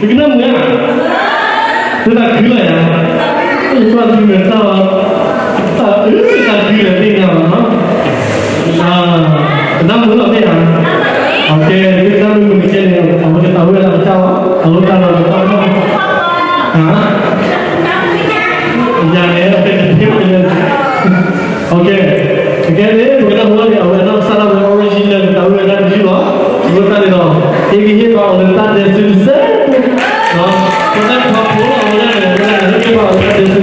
Kenapa ya? Itu tak gila ya? Itu tak gila tahu. Tak gila tinggal. Kenapa pula ya? Okey, kita mungkin apa kita tahu lah macam kalau tahu. Jangan ya, okey. Okey ni kita mulai awal salam original tahu kan jiwa. Kita ni dah. Ini kalau letak dia susah. Kita tak boleh kita